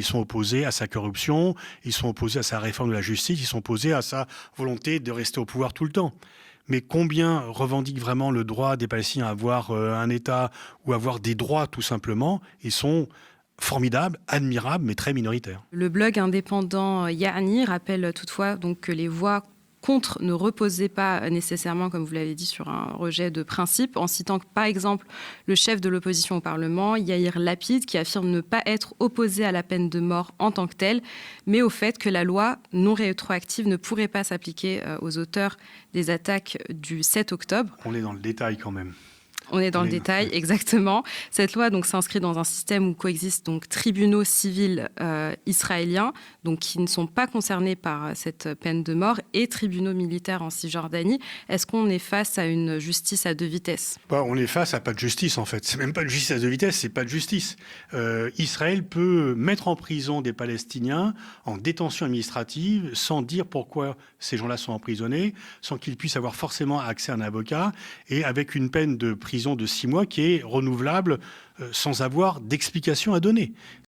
Ils sont opposés à sa corruption, ils sont opposés à sa réforme de la justice, ils sont opposés à sa volonté de rester au pouvoir tout le temps. Mais combien revendiquent vraiment le droit des Palestiniens à avoir un État ou avoir des droits tout simplement? Ils sont formidables, admirables, mais très minoritaires. Le blog indépendant Ya'ni rappelle toutefois donc que les voix contre ne reposaient pas nécessairement, comme vous l'avez dit, sur un rejet de principe, en citant par exemple le chef de l'opposition au Parlement, Yair Lapid, qui affirme ne pas être opposé à la peine de mort en tant que telle, mais au fait que la loi non rétroactive ne pourrait pas s'appliquer aux auteurs des attaques du 7 octobre. On est dans le détail quand même. On est dans le détail, exactement. Cette loi donc s'inscrit dans un système où coexistent donc tribunaux civils israéliens, donc qui ne sont pas concernés par cette peine de mort, et tribunaux militaires en Cisjordanie. Est-ce qu'on est face à une justice à deux vitesses? On est face à pas de justice en fait. C'est même pas une justice à deux vitesses, c'est pas de justice. Israël peut mettre en prison des Palestiniens en détention administrative sans dire pourquoi ces gens-là sont emprisonnés, sans qu'ils puissent avoir forcément accès à un avocat et avec une peine de prison de 6 mois qui est renouvelable sans avoir d'explication à donner.